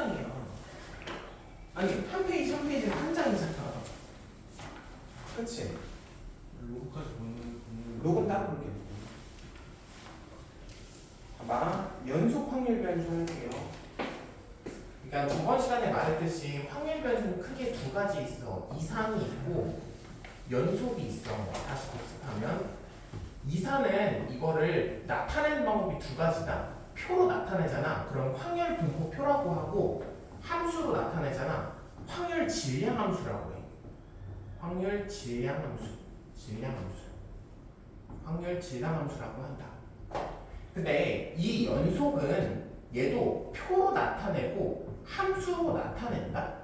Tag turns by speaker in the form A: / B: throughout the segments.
A: 장이야. 아니 한 페이지는 한 장이잖아. 그치?
B: 로그까지 보는
A: 로그는 따로 볼게. 봐봐. 연속 확률 변수 할게요. 그러니까 저번 시간에 말했듯이 확률 변수는 크게 두 가지 있어. 이산이 있고 연속이 있어. 다시 복습하면 이산은 이거를 나타내는 방법이 두 가지다. 표로 나타내잖아. 그럼 확률 분포표라고 하고 함수로 나타내잖아. 확률 질량 함수라고 해. 확률 질량 함수. 확률 질량 함수라고 한다. 근데 이 연속은 얘도 표로 나타내고 함수로 나타낸다.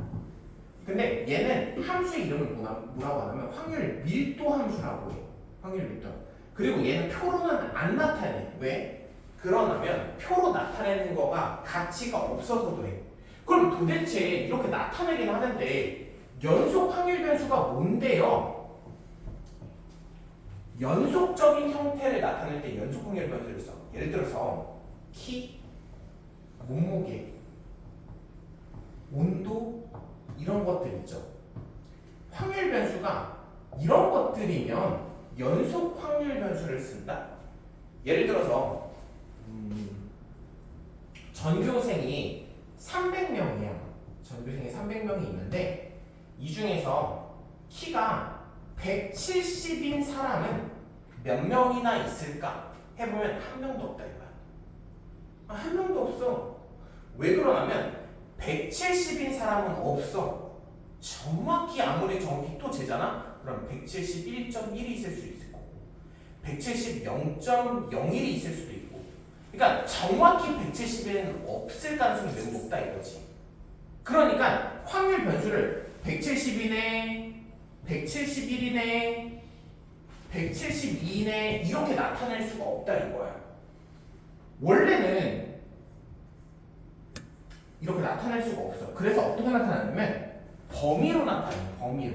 A: 근데 얘는 함수 이름을 뭐라고 하냐면 확률 밀도 함수라고 해. 확률 밀도. 그리고 얘는 표로는 안 나타내. 왜? 그러냐면 표로 나타내는 거가 가치가 없어서도 해. 그럼 도대체 이렇게 나타내긴 하는데 연속 확률 변수가 뭔데요? 연속적인 형태를 나타낼 때 연속 확률 변수를 써. 예를 들어서 키, 몸무게, 온도 이런 것들 있죠. 확률 변수가 이런 것들이면 연속 확률 변수를 쓴다. 예를 들어서 전교생이 300명이야. 전교생이 300명이 있는데 이 중에서 키가 170인 사람은 몇 명이나 있을까? 해보면 한 명도 없다 이거야. 한 명도 없어. 왜 그러냐면 170인 사람은 없어. 정확히 아무리 정확히 또 재잖아? 그럼 171.1이 있을 수 있을 거고 170.0.01이 있을 수도 있고. 그러니까 정확히 170에는 없을 가능성이 매우 높다 이거지. 그러니까 확률 변수를 170이네, 171이네, 172이네 이렇게 나타낼 수가 없다 이거야. 원래는 이렇게 나타낼 수가 없어. 그래서 어떻게 나타나냐면 범위로 나타내. 범위로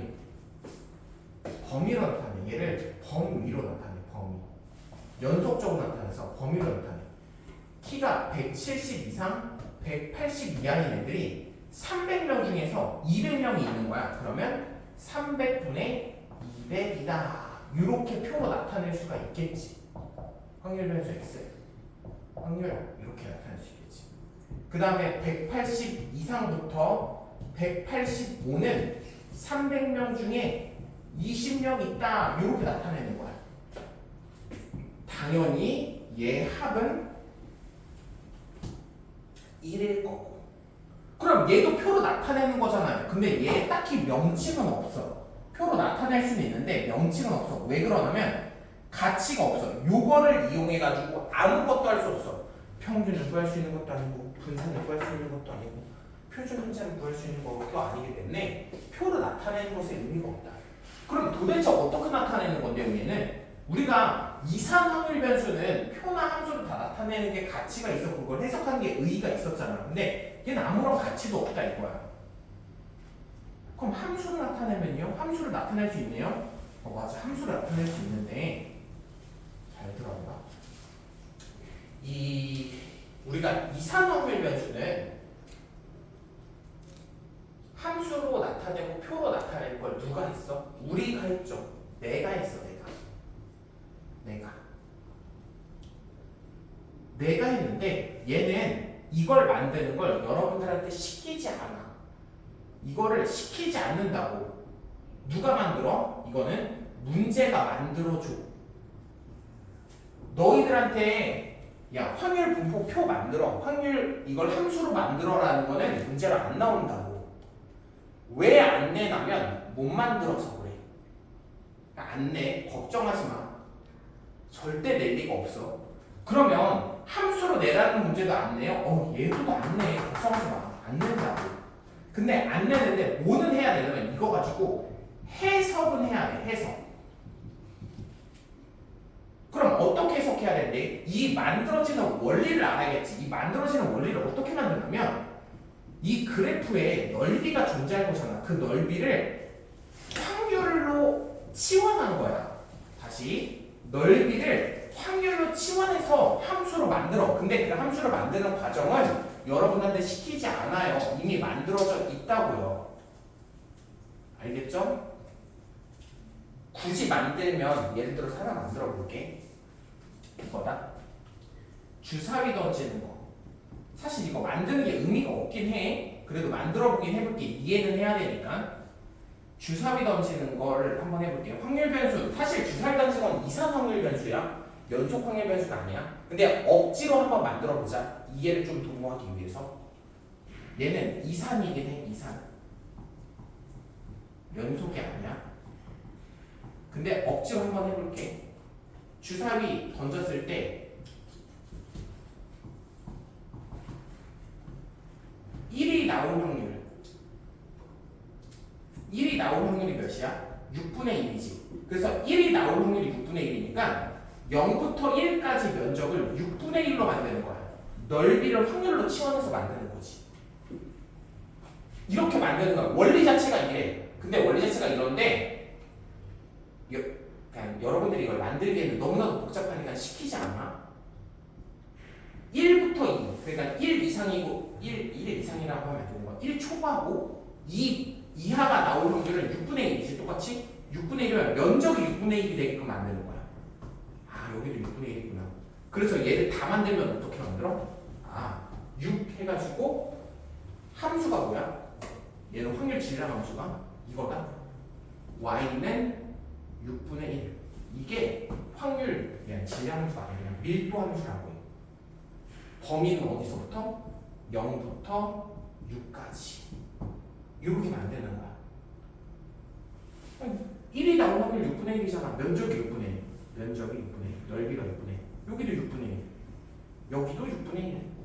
A: 나타내. 얘를 범위로 나타내. 범위. 연속적으로 나타내서 범위로 나타내. 키가 170 이상, 180 이하인 애들이 300명 중에서 200명이 있는 거야. 그러면 300분의 200이다. 이렇게 표로 나타낼 수가 있겠지. 확률 변수 X. 확률 이렇게 나타낼 수 있겠지. 그 다음에 180 이상부터 185는 300명 중에 20명 있다. 이렇게 나타내는 거야. 당연히 얘 합은 1일 거고. 그럼 얘도 표로 나타내는 거잖아요. 근데 얘 딱히 명칭은 없어. 표로 나타낼 수는 있는데 명칭은 없어. 왜 그러냐면 가치가 없어. 요거를 이용해가지고 아무것도 할 수 없어. 평균을 구할 수 있는 것도 아니고 분산을 구할 수 있는 것도 아니고 표준 분자를 구할 수 있는 것도 아니기 때문에 표로 나타내는 것에 의미가 없다. 그럼 도대체 어떻게 나타내는 건데 얘는? 우리가 이산 확률 변수는 표나 함수를 다 나타내는 게 가치가 있어. 그걸 해석하는 게 의의가 있었잖아. 근데 얘는 아무런 가치도 없다 이거야. 그럼 함수를 나타내면요? 함수를 나타낼 수 있네요? 맞아. 함수를 나타낼 수 있는데 잘 들어봐. 우리가 이산 확률 변수는 함수로 나타내고 표로 나타내는 걸 누가 했어? 우리가 했죠. 내가 했어. 내가 했는데 얘는 이걸 만드는 걸 여러분들한테 시키지 않아. 이거를 시키지 않는다고. 누가 만들어? 이거는 문제가 만들어줘. 너희들한테 야 확률 분포표 만들어. 확률 이걸 함수로 만들어라는 거는 문제로 안 나온다고. 왜 안 내냐면 못 만들어서 그래. 안 내. 걱정하지 마. 절대 낼 리가 없어. 그러면 함수로 내라는 문제도 안 내요? 얘도 안 내. 걱정하지 마. 안 낸다고. 근데 안 내는데 뭐는 해야 되냐면 이거 가지고 해석은 해야 돼. 해석. 그럼 어떻게 해석해야 되는데? 이 만들어지는 원리를 알아야겠지. 이 만들어지는 원리를 어떻게 만드냐면 이 그래프에 넓이가 존재할 거잖아. 그 넓이를 확률로 치환한 거야. 다시 넓이를 확률로 치환해서 함수로 만들어. 근데 그 함수를 만드는 과정은 여러분한테 시키지 않아요. 이 만들어져 있다고요. 알겠죠? 굳이 만들면 예를 들어서 하나 만들어 볼게. 이거다. 주사위 던지는 거. 사실 이거 만드는 게 의미가 없긴 해. 그래도 만들어 보긴 해볼게. 이해는 해야 되니까. 주사위 던지는 거를 한번 해볼게요. 확률 변수. 사실 주사위 던지는 건 이산 확률 변수야. 연속 확률 변수가 아니야. 근데 억지로 한번 만들어 보자. 이해를 좀 도모하기 위해서. 얘는 이산이긴 해. 이산. 연속이 아니야. 근데 억지로 한번 해볼게. 주사위 던졌을 때 1이 나올 확률. 1이 나올 확률이 몇이야? 6분의 1이지. 그래서 1이 나올 확률이 6분의 1이니까 0부터 1까지 면적을 6분의 1로 만드는 거야. 넓이를 확률로 치환해서 만드는 거지. 이렇게 만드는 거야. 원리 자체가 이래. 근데 원리 자체가 이런데 그냥 여러분들이 이걸 만들기에는 너무나도 복잡하니까 시키지 않아. 1부터 2, 그러니까 1 이상이고 1 이상이라고 하면 되는 거야. 1 초과고 2 이하가 나올 확률은 6분의 1이지. 똑같이 6분의 1이면 면적이 6분의 1이 되게끔 만드는 거야. 아, 여기도 6분의 1이구나. 그래서 얘를 다 만들면 어떻게 만들어? 아, 6 해가지고 함수가 뭐야? 얘는 확률 질량 함수가 이거다. y는 6분의 1. 이게 확률 질량 함수가 아니라 밀도 함수라고 해. 범위는 어디서부터? 0부터 6까지. 이렇게 만드는 거야. 1이 나올 확률 6분의 1이잖아. 면적이 6분의 1. 면적이 6분의 1. 넓이가 6분의 1. 여기도 6분의 1. 여기도 6분의 1.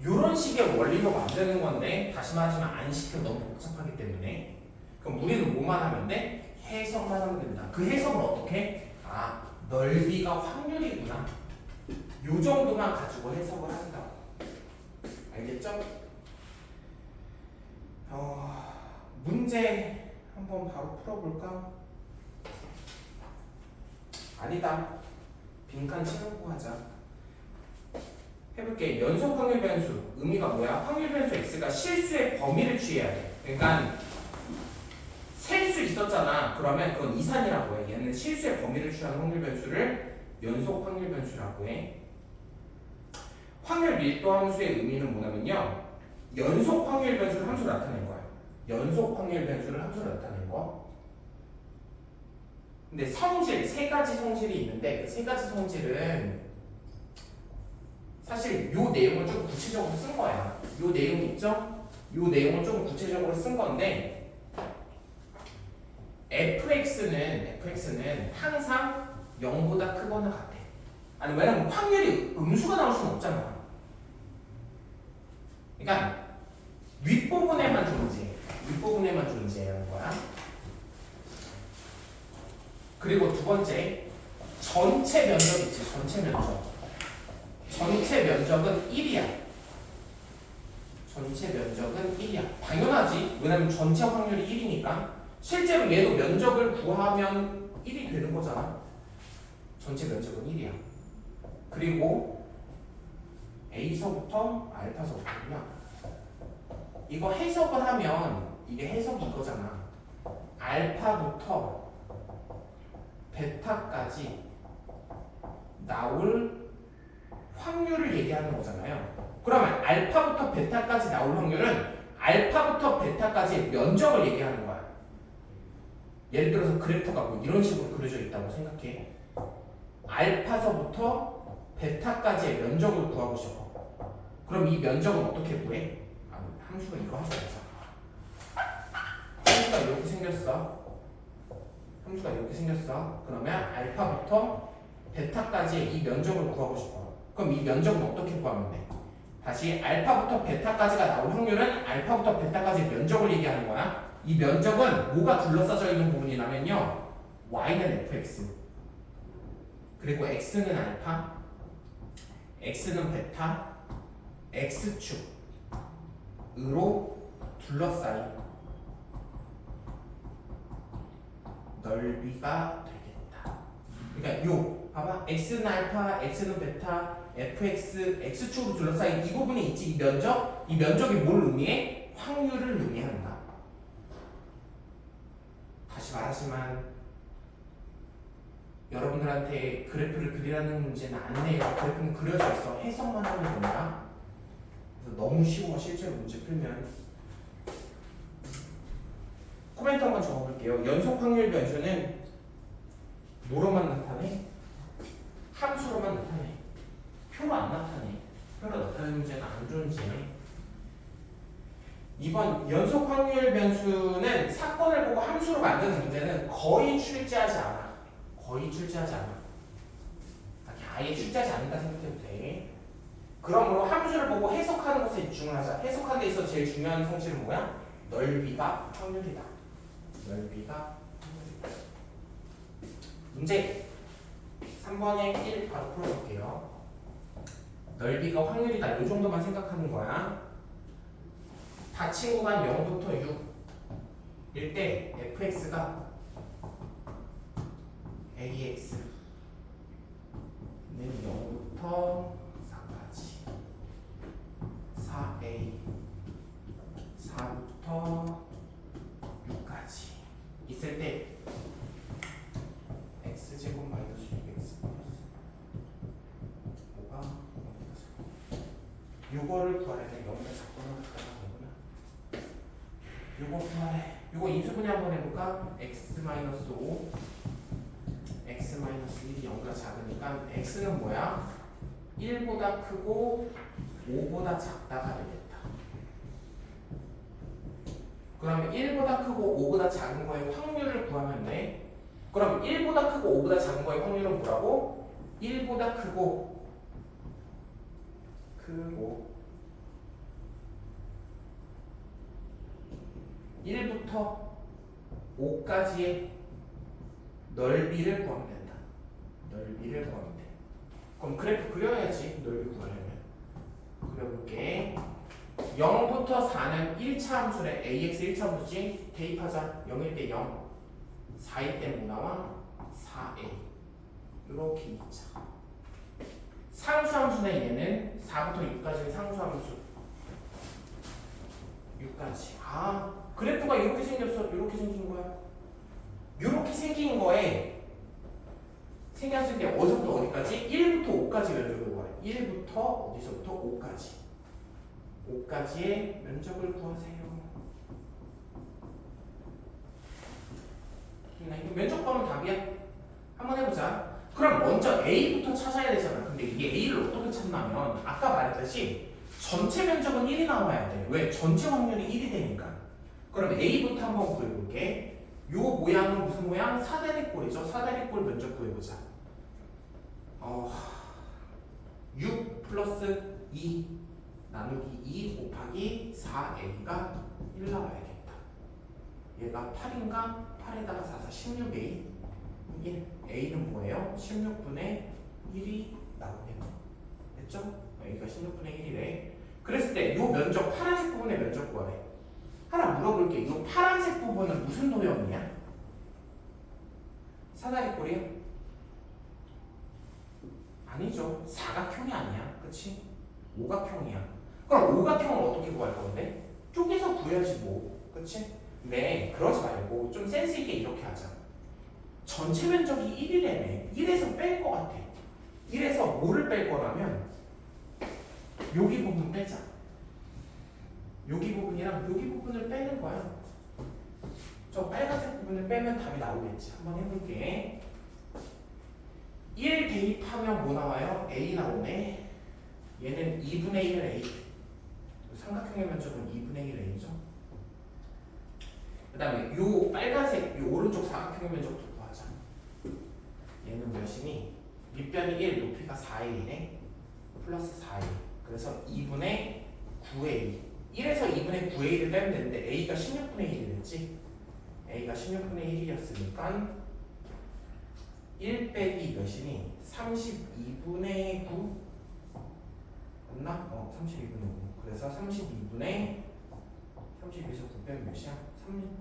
A: 이런 식의 원리로 만드는 건데 다시 말하지만 안 시켜. 너무 복잡하기 때문에. 그럼 우리는 뭐만 하면 돼? 해석만 하면 됩니다. 그 해석은 어떻게? 아, 넓이가 확률이구나. 요 정도만 가지고 해석을 한다고. 알겠죠? 문제 한번 바로 풀어볼까? 아니다. 빈칸 채우고 하자. 해볼게. 연속 확률 변수. 의미가 뭐야? 확률 변수 x가 실수의 범위를 취해야 돼. 그러니까 셀 수 있었잖아. 그러면 그건 이산이라고 해. 얘는 실수의 범위를 취하는 확률 변수를 연속 확률 변수라고 해. 확률 밀도 함수의 의미는 뭐냐면요. 연속 확률 변수를 함수로 나타낸 거야. 연속 확률 변수를 함수로 나타낸 거. 근데 성질, 세 가지 성질이 있는데 그 세 가지 성질은 사실 요 내용을 좀 구체적으로 쓴 거야. 요 내용 있죠? 요 내용을 좀 구체적으로 쓴 건데 fx는 항상 0보다 크거나 같아. 아니, 왜냐면 확률이 음수가 나올 수는 없잖아. 그러니까 윗부분에만 존재하는 거야. 그리고 두 번째, 전체 면적 있지. 전체 면적은 1이야. 전체 면적은 1이야. 당연하지. 왜냐면 전체 확률이 1이니까. 실제로 얘도 면적을 구하면 1이 되는 거잖아. 전체 면적은 1이야. 그리고 A서부터 알파서부터냐. 이거 해석을 하면 이게 해석이 이거잖아. 알파부터 베타까지 나올 확률을 얘기하는 거잖아요. 그러면 알파부터 베타까지 나올 확률은 알파부터 베타까지의 면적을 얘기하는 거야. 예를 들어서 그래프가 뭐 이런 식으로 그려져 있다고 생각해. 알파서부터 베타까지의 면적을 구하고 싶어. 그럼 이 면적은 어떻게 구해? 함수가 이거 하자. 함수가 이렇게 생겼어. 그러면 알파부터 베타까지의 이 면적을 구하고 싶어. 그럼 이 면적은 어떻게 구하면 돼? 다시 알파부터 베타까지가 나올 확률은 알파부터 베타까지의 면적을 얘기하는 거야. 이 면적은 뭐가 둘러싸져 있는 부분이라면요. y는 fx, 그리고 x는 알파, x는 베타, x축으로 둘러싸인 넓이가 되겠다. 그러니까 요 봐봐. x는 알파, x는 베타, fx x축으로 둘러싸인 이 부분이 있지. 이 면적. 이 면적이 뭘 의미해? 확률을 의미한다. 다시 말하지만 여러분들한테 그래프를 그리라는 문제는 안 내요. 그래프는 그려져 있어. 해석만 하면 된다. 그래서 너무 쉬워. 실제로 문제 풀면. 코멘트 한번 적어볼게요. 연속 확률 변수는 뭐로만 나타내? 함수로만 나타내. 표로 안 나타내. 표로 나타내는 문제는 안 존재. 이번 연속 확률 변수는 사건을 보고 함수로 만드는 문제는 거의 출제하지 않아. 거의 출제하지 않아. 아예 출제하지 않는다 생각해도 돼. 그러므로 함수를 보고 해석하는 것에 집중을 하자. 해석하는 데 있어서 제일 중요한 성질은 뭐야? 넓이가 확률이다. 넓이가 확률이다. 문제 3번에 1 바로 풀어볼게요. 넓이가 확률이다. 이 정도만 생각하는 거야. 닫힌 구간 0부터 6일 때 fx가 ax 는 0부터 4까지 4a 4부터 6까지 있을 때 x제곱 마이너스 6x 플러스 5가 0부터 6거를 구하래. 0부터 작거나 같거나 거구나. 요거 구하래. 요거 인수분해 한번 해볼까? x 마이너스 5 x 마이너스 1이 0보다 작으니까 x는 뭐야? 1보다 크고 5보다 작다가 되겠다. 그러면 1보다 크고 5보다 작은 거의 확률을 구하면 돼. 그럼 1보다 크고 5보다 작은 거의 확률은 뭐라고? 1보다 크고 1부터 5까지의 넓이를 구하면 된다. 넓이를 구하면 돼. 그럼 그래프 그려야지. 넓이 구하려면. 그려볼게. 0부터 4는 1차 함수래. ax 1차 함수지. 대입하자. 0일 때 0. 4일 때 뭐 나와? 4a. 이렇게 2차. 상수 함수는 얘는 4부터 6까지는 상수 함수. 6까지. 아, 그래프가 이렇게 생겼어. 이렇게 생긴 거야. 이렇게 생긴 거에 생겼을 때 어디서부터 어디까지? 1부터 5까지 면적을 구하래. 1부터 어디서부터 5까지. 5까지의 면적을 구하세요. 이거 면적 구하면 답이야. 한번 해보자. 그럼 먼저 A부터 찾아야 되잖아. 근데 이게 A를 어떻게 찾냐면 아까 말했듯이 전체 면적은 1이 나와야 돼. 왜? 전체 확률이 1이 되니까. 그럼 A부터 한번 구해볼게. 요 모양은 무슨 모양? 사다리꼴이죠. 사다리꼴 면적 구해보자. 6 플러스 2 나누기 2 곱하기 4a가 1 나와야겠다. 얘가 8인가? 8에다가 4, 4, 16a 1. a는 뭐예요? 16분의 1이 나오네요. 됐죠? a가 16분의 1이래. 그랬을 때 이 면적, 파란색 부분의 면적 구하래. 하나 물어볼게. 이 파란색 부분은 무슨 도형이야? 사다리꼴이야? 아니죠. 사각형이 아니야. 그치? 오각형이야. 그럼 오각형을 어떻게 구할 건데? 쪼개서 구해야지 뭐. 그치? 네, 그러지 말고 좀 센스 있게 이렇게 하자. 전체 면적이 1이래네. 1에서 뺄 것 같아. 1에서 뭐를 뺄 거라면 여기 부분 빼자. 여기 부분이랑 여기 부분을 빼는 거야. 저 빨간색 부분을 빼면 답이 나오겠지. 한번 해볼게. 1 대입하면 뭐 나와요? a 나오네. 얘는 2분의 1 a. 삼각형의 면적은 2분의 1 a죠. 그 다음에 요 빨간색, 요 오른쪽 사각형의 면적도 구하자. 얘는 몇이니? 밑변이 1, 높이가 4a네. 플러스 4a. 그래서 2분의 9a. 1에서 2분의 9a를 빼면 되는데 a가 16분의 1이 됐지? a가 16분의 1이었으니까 1 빼기 몇이니? 32분의 9? 맞나? 32분의 9. 그래서 32분의 32에서 9 빼면 몇이야?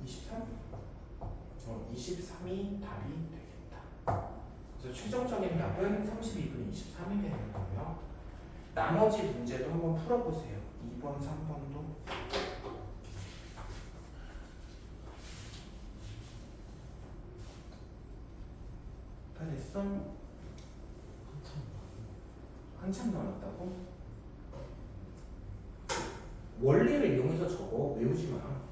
A: 23? 23이 답이 되겠다. 그래서 최종적인 답은 32분의 23이 되는 거고요. 나머지 문제도 한번 풀어보세요. 2번, 3번도. 다 됐어? 한참 남았다고? 원리를 이용해서 적어. 외우지 마.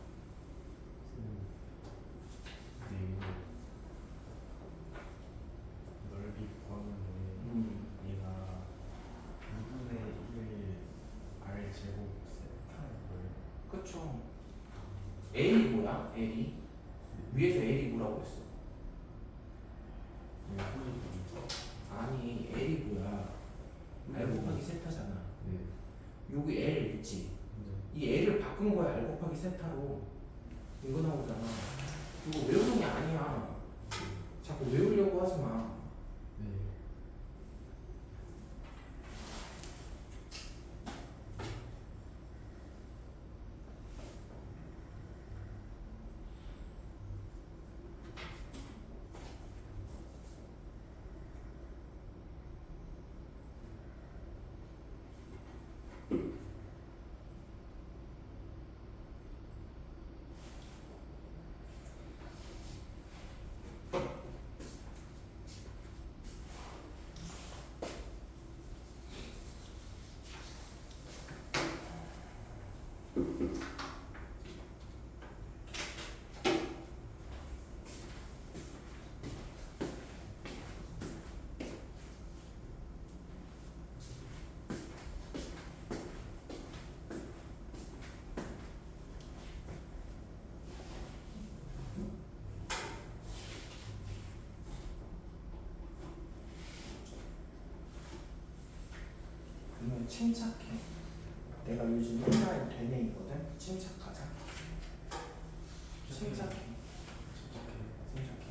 B: 넓이 구하면 얘가 2분의 1 R 제곱 세타인 거예요.
A: 그쵸. L이 뭐야? L이? 위에서 L이 뭐라고 했어? 아니 L이 뭐야? R 곱하기 세타잖아.
B: 네.
A: 여기 L 있지? 이 L을 바꾼 거야. R 곱하기 세타로. 이거 나오잖아. 이거 외우는 게 아니야. 자꾸 외우려고 하지 마.
B: 네.
A: 그러면 침착해. 내가 요즘 맨날 되뇌이거든. 침착하자. 침착해. 침착해.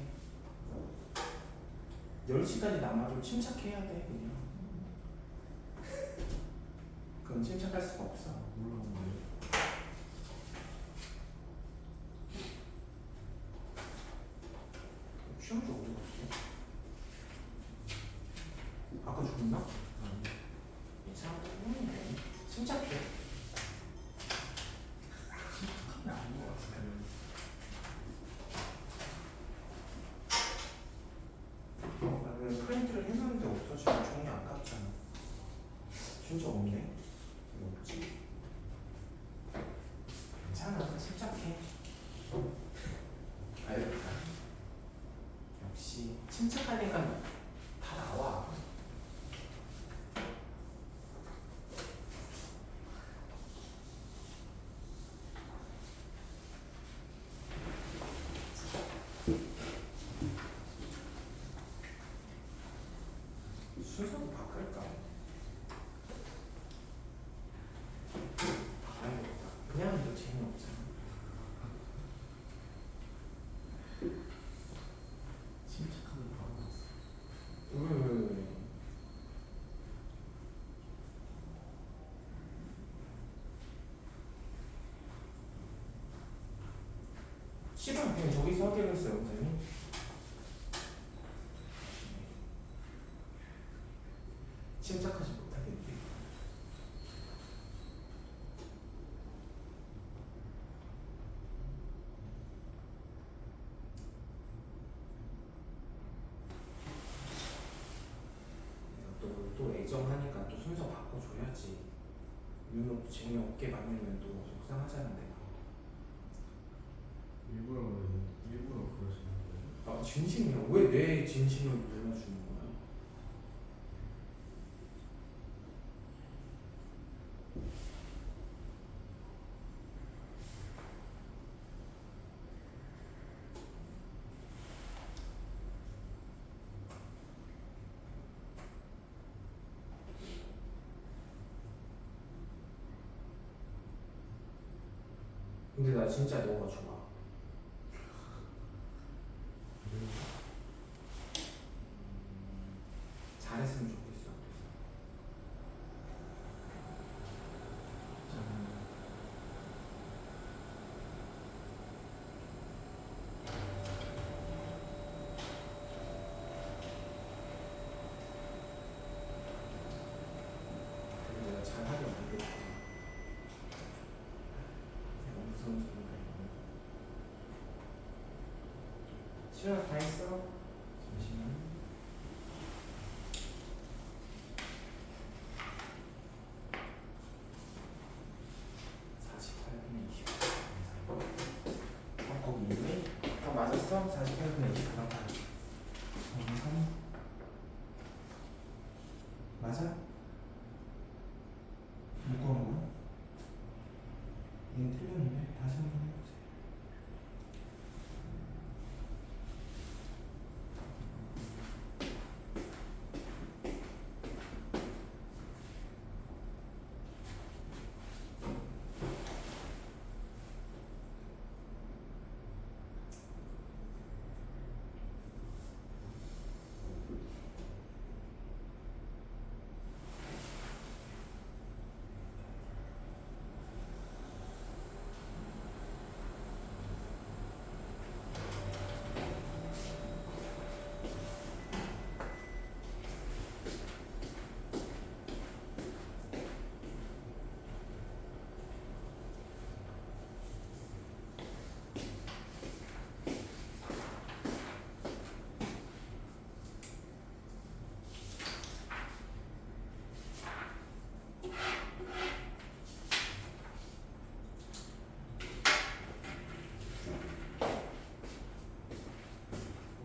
A: 10시까지 남아도 침착해야 돼. 그냥. 그건 침착할 수가 없어.
B: 물론
A: 시험지 어디 갔어? 아까 죽었나? 괜찮아. 침착해.
B: 침착하면 아닌 것 같아요.
A: 나는 프린트를 해놨는데 없어지면 종이 아깝잖아. 진짜 없네. 이거 뭐지? 괜찮아. 침착해. 알겠다. 역시 침착하니까 다 나와. 순서도 바꿀까? 바꿔야겠다. 그냥 해도 재미없잖아.
B: 침착하면 바로 났어.
A: 왜? 시간 그냥 저기서 하기로 했어요, 선생님. 침착하지 못하겠네. 또 애정하니까 또 순서 바꿔줘야지. 윤호 재미없게 만들면 또 속상하잖아 내가.
B: 일부러 그러시는 거예요?
A: 아 진심이야. 왜 내 진심을 몰라주는 거야? 근데 나 진짜 너가 좋아. 잘했으면 좋겠어. 시간 다 했어.
B: 잠시만. 48분에 20.
A: 거기 있니? 맞았어? 48분의 24번. 맞아? 무거운 거야? 얘는 틀렸는데 다시 한번 해보세요.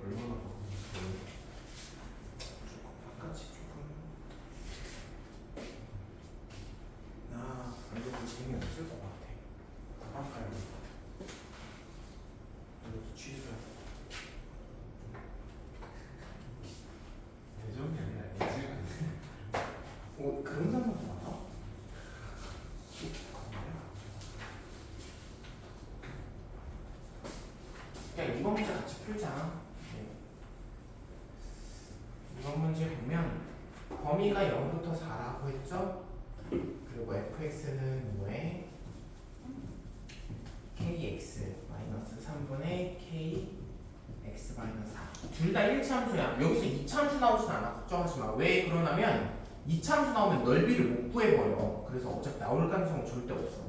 B: 얼마나 바꿨어요?
A: 바깥이 조금 안 되면 재미없을 것 같아. 바꿔야 돼. 이것도 취소해.
B: 대전이 아니라 예지가
A: 그런 상황도 많아? 그냥 이번 문제 같이 풀자. 네. 이번 문제 보면 범위가 0부터 4라고 했죠? 그리고 fx는 뭐에 kx 마이너스 3분의 kx 마이너스 4. 둘 다 1차함수야. 여기서 2차함수 나오진 않아. 걱정하지 마. 왜 그러냐면 2차함수 나오면 넓이를 못 구해버려. 그래서 어차피 나올 가능성은 절대 없어.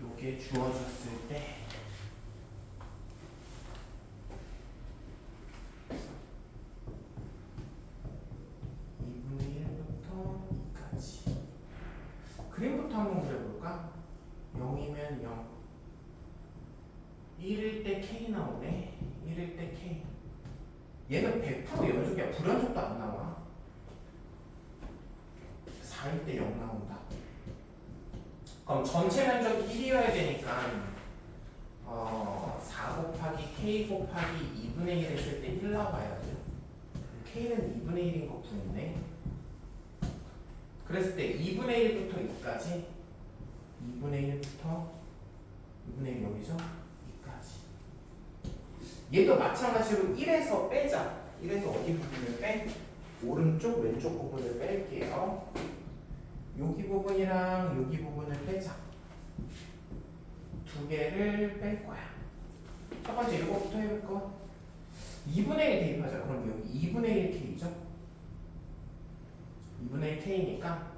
A: 요게 주어졌을 때 그림부터 한번 그려볼까? 0이면 0 1일 때 K 나오네. 1일 때 K 얘는 100% 연속이야. 불연속도 안 나와. 4일 때 0 나온다. 그럼 전체 면적이 1이어야 되니까 4 곱하기 K 곱하기 2분의 1 했을 때 1 나와야죠. K는 2분의 1인 거 보이네. 그랬을 때 2분의 1부터 2까지 2분의 1부터 2분의 1 여기죠? 2까지 얘도 마찬가지로 1에서 빼자. 1에서 어디 부분을 빼? 오른쪽 왼쪽 부분을 뺄게요. 여기 부분이랑 여기 부분을 빼자. 두 개를 뺄 거야. 첫 번째 이거부터 해볼 거. 2분의 1 대입하자. 그럼 여기 2분의 1 K죠? 2분의 1 K니까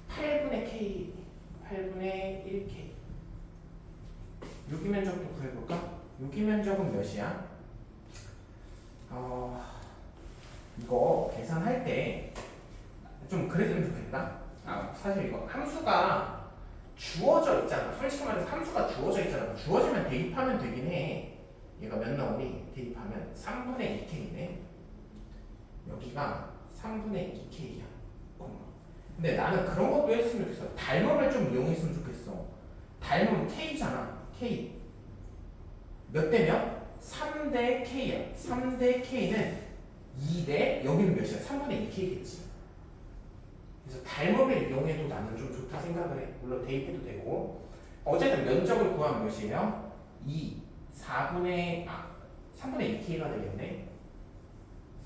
A: 8분의 K, 8분의 1K. 여기 면적도 구해볼까? 여기 면적은 몇이야? 이거 계산할 때 좀 그랬으면 좋겠다. 사실 이거 함수가 주어져 있잖아. 솔직히 말해서 함수가 주어져 있잖아. 주어지면 대입하면 되긴 해. 얘가 몇 나오니? 대입하면 3분의 2K네. 여기가 3분의 2K야. 근데 나는 그런 것도 했으면 좋겠어. 닮음을 좀 이용했으면 좋겠어. 닮음은 K잖아. K. 몇 대 몇? 3대 K야. 3대 K는 2대 여기는 몇이야? 3분의 2K겠지. 그래서 닮음을 이용해도 나는 좀 좋다 생각을 해. 물론 대입해도 되고. 어쨌든 면적을 구하면 몇이에요? 3분의 2K가 되겠네.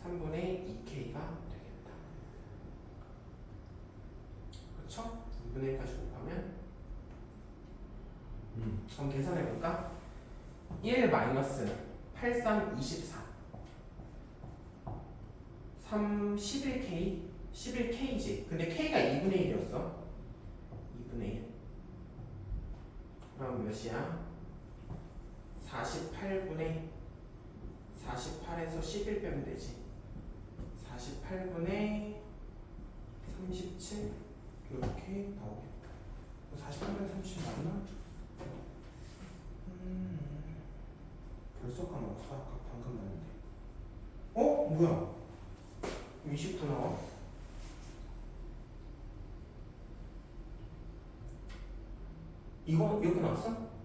A: 3분의 2K가 되겠다. 그렇죠? 2분의 1까지 곱하면 그럼 계산해볼까? 1 마이너스 8, 3, 24 3, 11K 11K지. 근데 K가 2분의 1이었어. 2분의 1 그럼 몇이야? 48분의 48에서 11 빼면 되지. 48분의 37 이렇게 나오겠다. 48분의 37 맞나? 벌써 까먹었어. 아까 방금 봤는데. 뭐야? 29 나와? 이거 이렇게 나왔어?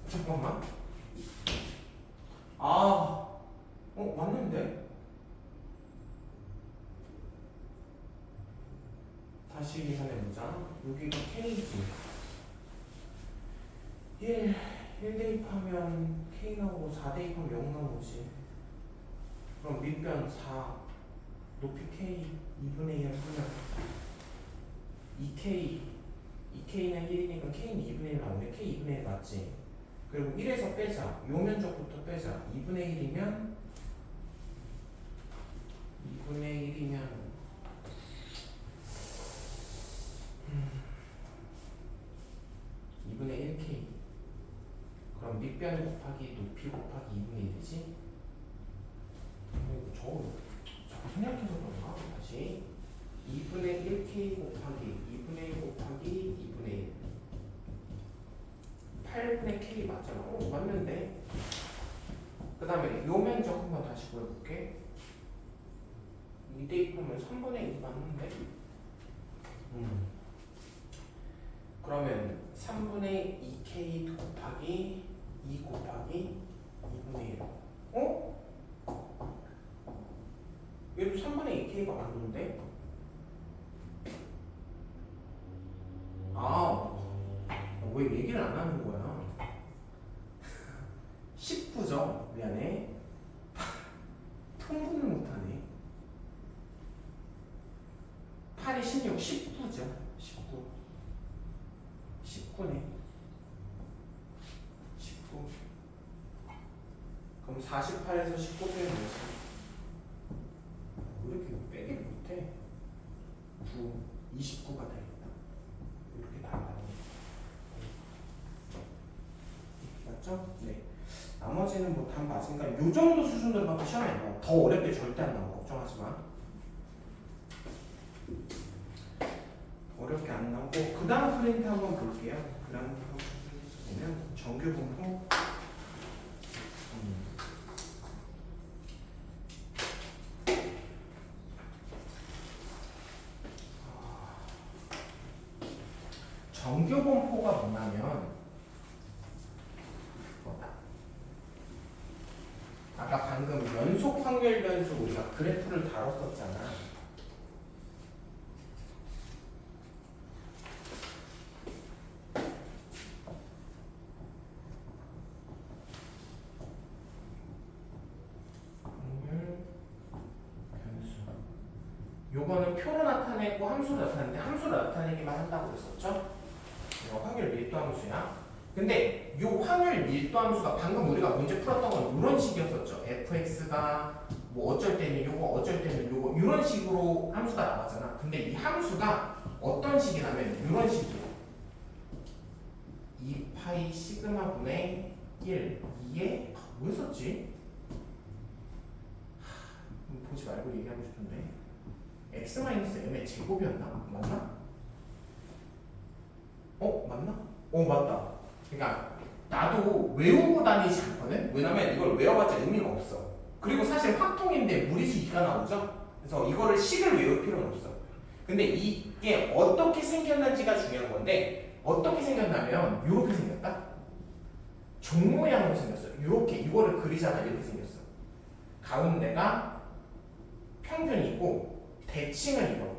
A: 잠깐만. 맞는데? 다시 계산해보자. 여기가 K지. 1 대입하면 K 나오고 4 대입하면 0 나오지. 그럼 밑변 4 높이 K 2분의 1 하면 2K는 1이니까 K는 2분의 1 나오네. K 2분의 1 맞지? 그리고 1에서 빼자. 요 면적부터 빼자. 2분의 1이면 2분의 1K. 그럼 밑변 곱하기 높이 곱하기 2분의 1이지? 저거 생략해서 그런가? 다시 2분의 1K 곱하기 2분의 1 곱하기 2분의 1 8분의 K 맞잖아. 맞는데? 그 다음에 요 면적 한번 다시 보여볼게. 2 대입하면 3분의 1 맞는데? 그러면 3분의 2K 곱하기 2 곱하기 2분의 1 얘도 3분의 2K가 맞는데? 왜 얘기를 안 하는 거야? 19죠? 미안해. 통분을 못하네. 8이 16, 19죠? 19네. 19. 그럼 48에서 19 빼면 뭐지? 왜 이렇게 빼기를 못해? 9, 29가 되겠다. 이렇게 나온다. 맞죠? 네. 나머지는 뭐 다 맞으니까 요 정도 수준으로밖에 시험이 안 나와. 더 어렵게 절대 안 나와. 걱정하지 마. 어렵게 안 나오고 그 다음 프린트 한번 볼게요. 그 다음 프린트 보면 정규 분포 정규 분포가 뭐냐면 아까 방금 연속 확률 변수 우리가 그래프를 다뤘었잖아. 요거는 표로 나타내고 함수로 나타내는데 함수로 나타내기만 한다고 했었죠? 이거 확률 밀도 함수야. 근데 요 확률 밀도 함수가 방금 우리가 문제 풀었던 건 이런 식이었었죠. fx가 뭐 어쩔 때는 요거 어쩔 때는 요거 이런 식으로 함수가 나왔잖아. 근데 이 함수가 어떤 식이냐면 이런 식이에요. 2파이 시그마 분의 1 2에 뭐 했었지? 보지 말고 얘기하고 싶은데 x-m의 제곱이었나? 맞나? 맞나? 맞다. 그러니까 나도 외우고 다니지 않거든? 왜냐면 이걸 외워봤자 의미가 없어. 그리고 사실 확통인데 무리수 2가 나오죠? 그래서 이거를 식을 외울 필요는 없어. 근데 이게 어떻게 생겼는지가 중요한 건데 어떻게 생겼냐면 이렇게 생겼다? 종 모양으로 생겼어. 이렇게 이거를 그리잖아. 이렇게 생겼어. 가운데가 평균이 있고 대칭을 이뤄.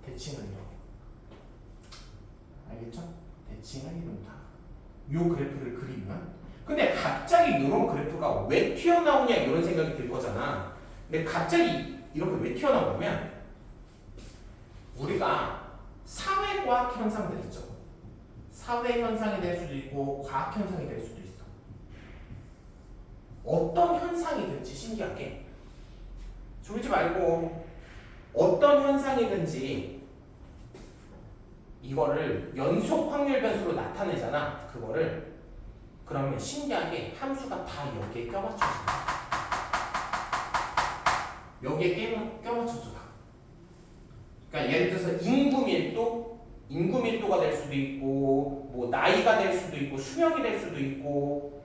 A: 대칭을 이뤄. 알겠죠? 대칭을 이룬다. 요 그래프를 그리면 근데 갑자기 이런 그래프가 왜 튀어나오냐 이런 생각이 들 거잖아. 근데 갑자기 이렇게 왜 튀어나오냐면 우리가 사회과학 현상들 있죠. 사회 현상이 될 수도 있고 과학 현상이 될 수도 있어. 어떤 현상이든지 신기하게 졸지 말고 어떤 현상이든지 이거를 연속 확률 변수로 나타내잖아. 그거를 그러면 신기하게 함수가 다 여기에 껴맞춰진다. 여기에 껴맞춰져. 그러니까 예를 들어서 인구 밀도가 될 수도 있고, 뭐 나이가 될 수도 있고, 수명이 될 수도 있고,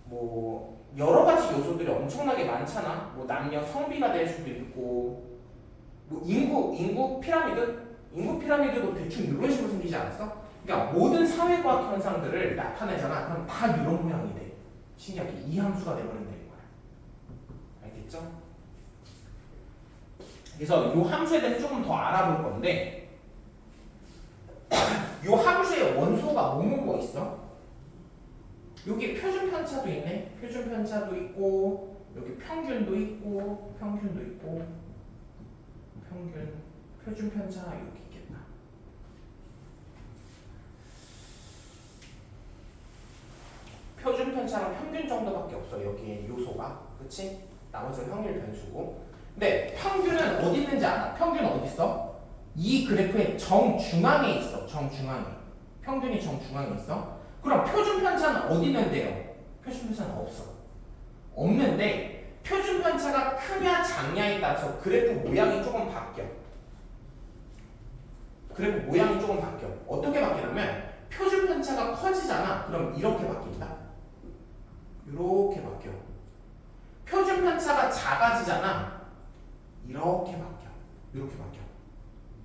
A: 뭐 여러 가지 요소들이 엄청나게 많잖아. 뭐 남녀 성비가 될 수도 있고, 뭐 인구 피라미드도 대충 이런 식으로 생기지 않았어? 그러니까 모든 사회과학 현상들을 나타내잖아. 그럼 다 이런 모양이 돼. 신기하게 이 함수가 돼버린다는 거야. 알겠죠? 그래서 이 함수에 대해서 조금 더 알아볼 건데, 이 함수의 원소가 뭐뭐 있어? 여기 표준 편차도 있네. 표준 편차도 있고, 여기 평균도 있고, 표준 편차 여기 있겠다. 표준 편차랑 평균 정도밖에 없어. 여기에 요소가, 그렇지? 나머지는 확률 변수고. 근데 평균은 어디 있는지 알아? 평균 어디 있어? 이 그래프의 정중앙에 있어. 정중앙에. 평균이 정중앙에 있어. 그럼 표준 편차는 어디 있는데요? 표준 편차는 없어. 없는데 표준 편차가 크냐 작냐에 따라서 그래프 모양이 조금 바뀌어. 그래프 모양이 조금 바뀌어. 어떻게 바뀌냐면 표준 편차가 커지잖아. 그럼 이렇게 바뀐다. 이렇게 바뀌어. 표준 편차가 작아지잖아. 이렇게 바뀌어. 이렇게 바뀌어.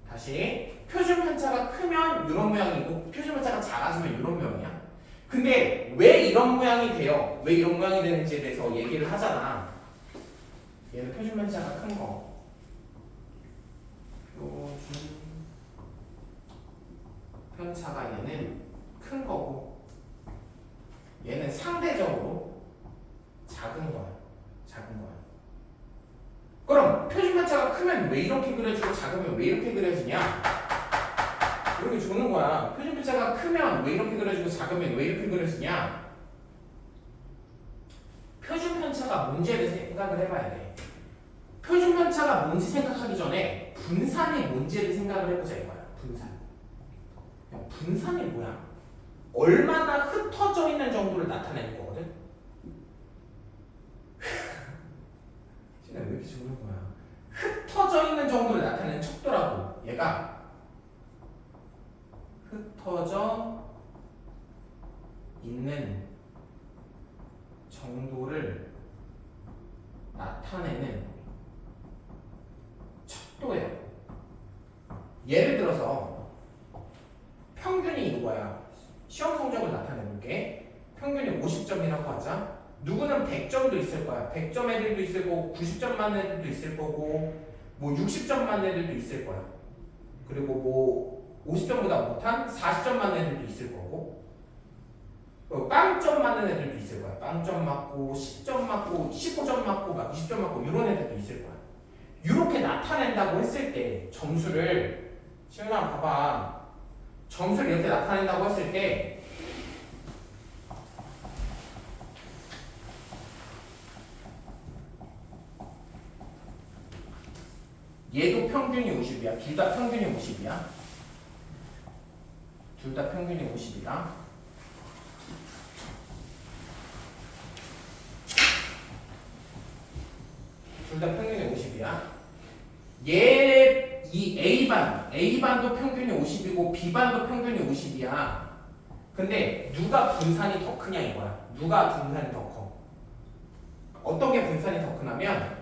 A: 다시 표준 편차가 크면 이런 모양이고 표준 편차가 작아지면 이런 모양이야. 근데 왜 이런 모양이 돼요? 왜 이런 모양이 되는지에 대해서 얘기를 하잖아. 얘는 표준 편차가 큰 거. 표준 편차가 얘는 큰 거고 얘는 상대적으로 작은 거야. 작은 거야. 그럼 표준 편차가 크면 왜 이렇게 그려지고 작으면 왜 이렇게 그려지냐? 이렇게 주는 거야. 표준 편차가 크면 왜 이렇게 그려지고 작으면 왜 이렇게 그려지냐? 표준 편차가 뭔지에 대해서 생각을 해봐야 돼. 표준 편차가 뭔지 생각하기 전에 분산이 뭔지에 대해서 생각을 해보자 이거야. 분산. 야, 분산이 뭐야? 얼마나 흩어져 있는 정도를 나타내는 거거든. 왜 이렇게 적는 거야? 흩어져 있는 정도를 나타내는 척도라고. 얘가 흩어져 있는 정도를 나타내는 척도예요. 예를 들어서 평균이 이거야. 시험 성적을 나타내 볼게. 평균이 50점이라고 하자. 누구는 100점도 있을 거야. 100점 애들도 있을 거고 90점 맞는 애들도 있을 거고 뭐 60점 맞는 애들도 있을 거야. 그리고 뭐 50점보다 못한 40점 맞는 애들도 있을 거고 빵점 맞는 애들도 있을 거야. 빵점 맞고 10점 맞고 15점 맞고 막 20점 맞고 이런 애들도 있을 거야. 이렇게 나타낸다고 했을 때 점수를 시은아 봐봐. 점수를 이렇게 나타낸다고 했을 때 얘도 평균이 50이야. 둘 다 평균이 50이야. 둘 다 평균이 50이다. 둘 다 평균이 50이야. 얘, 이 A반도 평균이 50이고 B반도 평균이 50이야. 근데 누가 분산이 더 크냐 이거야. 누가 분산이 더 커? 어떤 게 분산이 더 크냐면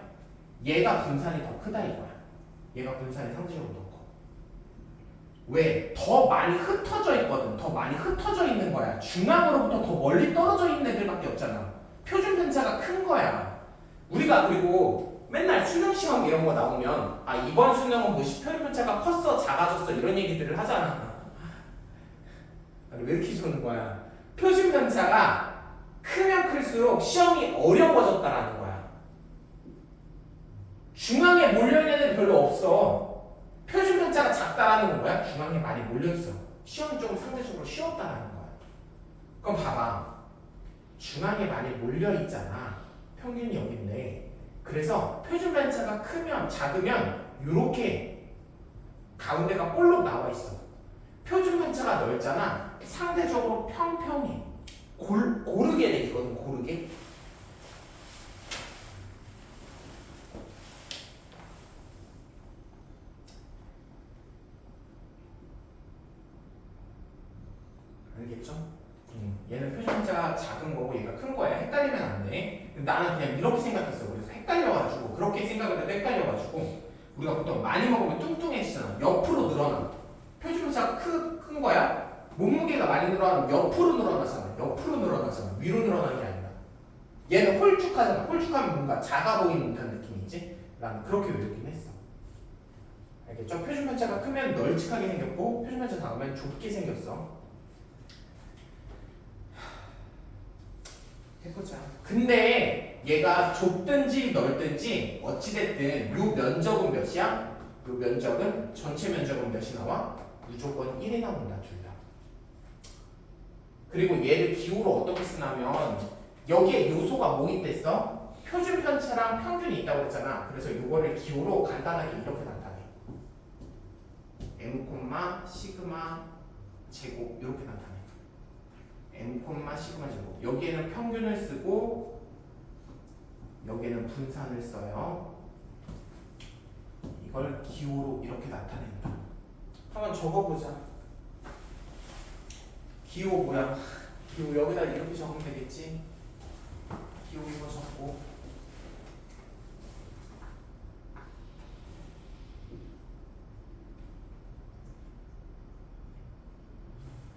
A: 얘가 분산이 더 크다 이거야. 얘가 분산이 상대적으로 더 커. 왜? 더 많이 흩어져 있거든. 더 많이 흩어져 있는 거야. 중앙으로부터 더 멀리 떨어져 있는 애들밖에 없잖아. 표준 편차가 큰 거야. 우리가 그리고 맨날 수능 시험 이런 거 나오면 아 이번 수능은 뭐 표준 편차가 컸어 작아졌어 이런 얘기들을 하잖아. 왜 이렇게 주는 거야? 표준 편차가 크면 클수록 시험이 어려워졌다라는 거야. 중앙에 몰려있는 애들 별로 없어. 표준 편차가 작다라는 건 뭐야? 중앙에 많이 몰려있어. 시험이 조금 상대적으로 쉬웠다라는 거야. 그럼 봐봐. 중앙에 많이 몰려있잖아. 평균이 여기인데. 그래서 표준 편차가 크면 작으면 이렇게 가운데가 볼록 나와 있어. 표준 편차가 넓잖아. 상대적으로 평평해. 고르게 되거든. 고르게. 알겠죠? 얘는 표준 편차가 작은 거고 얘가 큰 거야. 헷갈리면 안 돼. 나는 그냥 이렇게 생각했어. 그래서 헷갈려가지고 그렇게 생각을 해도 헷갈려가지고 우리가 보통 많이 먹으면 뚱뚱해지잖아. 옆으로 늘어나. 표준 편차가 큰 거야. 몸무게가 많이 늘어나면 옆으로 늘어나잖아. 옆으로 늘어나잖아. 위로 늘어나는 게 아니라. 얘는 홀쭉하잖아. 홀쭉하면 뭔가 작아 보이는 듯한 느낌이지. 나는 그렇게 외우긴 했어. 알겠죠? 표준 편차가 크면 널찍하게 생겼고 표준 편차 작으면 좁게 생겼어. 해보자. 근데 얘가 좁든지 넓든지 어찌됐든 요 면적은 몇이야? 요 면적은 전체 면적은 몇이 나와? 무조건 1이 나온다. 둘 다. 그리고 얘를 기호로 어떻게 쓰냐면 여기에 요소가 뭐 있댔어? 표준 편차랑 평균이 있다고 했잖아. 그래서 요거를 기호로 간단하게 이렇게 나타내. m, 시그마 제곱 이렇게 나타내. m, 시그마 제곱. 여기에는 평균을 쓰고 여기에는 분산을 써요. 이걸 기호로 이렇게 나타낸다. 한번 적어보자. 기호 뭐야? 기호 여기다 이렇게 적으면 되겠지? 기호 이거 적고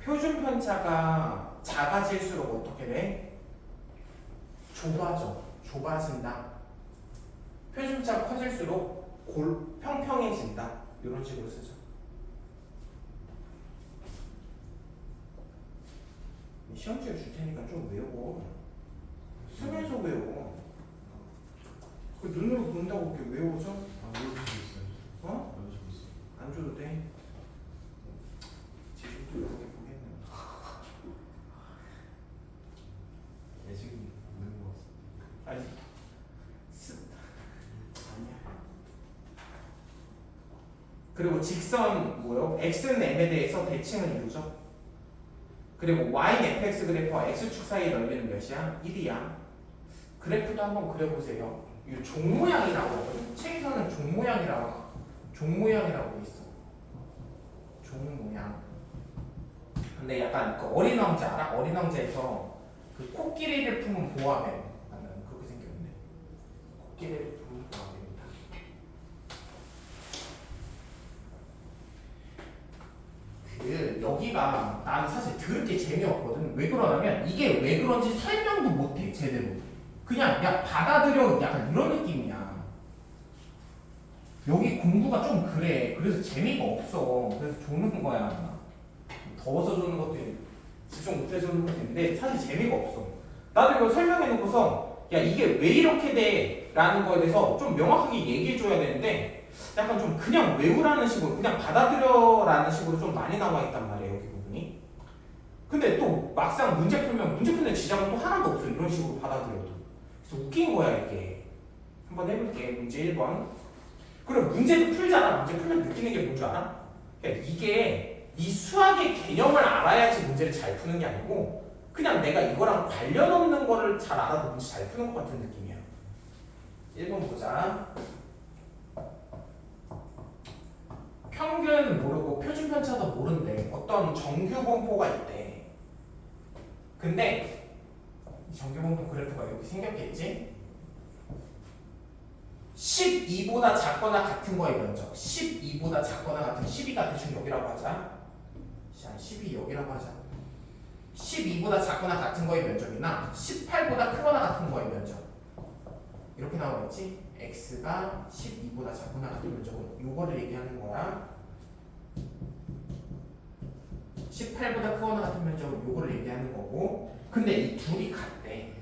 A: 표준 편차가 작아질수록 어떻게 돼? 좁아진다. 표준 편차가 커질수록 평평해진다. 이런 식으로 쓰죠. 시험지에 줄 테니까 좀 외워. 쓰면서 외워. 그 눈으로 본다고 그렇게 외워져?
B: 외우고 있어요.
A: 어?
B: 외우고 있어요.
A: 안 줘도 돼. 지금도 이렇게 보겠네.
B: 지금 있는 것 같습니다.
A: 아니. 아니야. 그리고 직선 뭐요? x는 m에 대해서 대칭을 이루죠. 그리고 y는 fx 그래프와 x축 사이의 넓이는 몇이야? 1이야. 그래프도 한번 그려보세요. 이 종 모양이라고 하거든. 책에서는 종 모양이라고 돼 있어. 종 모양. 근데 약간 그 어린 왕자 알아? 어린 왕자에서 그 코끼리를 품은 보아뱀. 나는 그렇게 생겼는데. 코끼리를 품은 보아뱀이다. 여기가 나는 사실 들을 게 재미없거든. 왜 그러냐면 이게 왜 그런지 설명도 못해 제대로. 그냥 야 받아들여 약간 이런 느낌이야. 여기 공부가 좀 그래. 그래서 재미가 없어. 그래서 조는 거야. 더워서 조는 것도 집중 못해서 조는 것도 있는데 사실 재미가 없어. 나도 이거 설명해 놓고서 야 이게 왜 이렇게 돼? 라는 거에 대해서 좀 명확하게 얘기해 줘야 되는데 약간 좀 그냥 외우라는 식으로 그냥 받아들여라는 식으로 좀 많이 나와 있단 말이에요. 여기 부분이. 근데 또 막상 문제 풀면 문제 푸는 지장은 또 하나도 없어. 이런 식으로 받아들여도. 그래서 웃긴 거야 이게. 한번 해볼게. 문제 1번. 그럼 문제도 풀잖아. 문제 풀면 느끼는 게 뭔지 알아? 그러니까 이게 이 수학의 개념을 알아야지 문제를 잘 푸는 게 아니고 그냥 내가 이거랑 관련 없는 거를 잘 알아도 문제 잘 푸는 것 같은 느낌이야. 1번 보자. 평균 모르고 표준 편차도 모른대. 어떤 정규 분포가 있대. 근데 이 정규 분포 그래프가 여기 생겼겠지? 12보다 작거나 같은 거의 면적. 12보다 작거나 같은 12가 대충 여기라고 하자. 자, 12 여기라고 하자. 12보다 작거나 같은 거의 면적이나 18보다 크거나 같은 거의 면적. 이렇게 나와 있지? x가 12보다 작거나 같은 면적은 요거를 얘기하는 거야. 18보다 크거나 같은 면적은 요거를 얘기하는 거고. 근데 이 둘이 같대.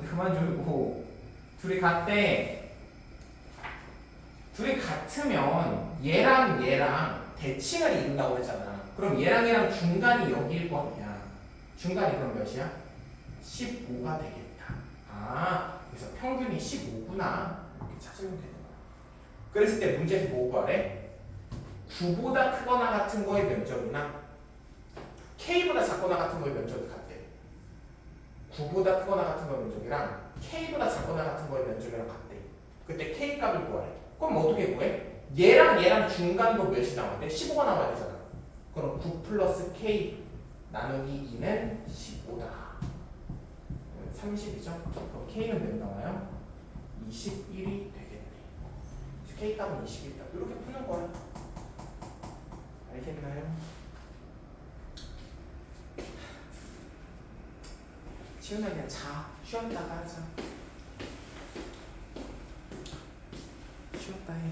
A: 그만 졸고. 둘이 같으면 얘랑 대칭을 이룬다고 했잖아. 그럼 얘랑 중간이 여기일 거 아니야. 중간이 그럼 몇이야? 15가 되겠다. 아, 그래서 평균이 15구나. 이렇게 찾으면 되는 거야. 그랬을 때 문제에서 뭐 구하래? 9보다 크거나 같은 거의 면적이나 K보다 작거나 같은 거의 면적이 같대. 9보다 크거나 같은 거의 면적이랑 K보다 작거나 같은 거의 면적이랑 같대. 그때 K 값을 구하래. 그럼 어떻게 구해? 얘랑 얘랑 중간도 몇이 나와야 돼? 15가 나와야 되잖아. 그럼 9 플러스 K 나누기 2는 15다. 30이죠? 그럼 K는 몇 나와요? 21이 되겠네. K 값은 21이다. 이렇게 푸는 거야. 알겠나요? 시원하게 그냥 자. 쉬었다가 하자. 쉬었다 해.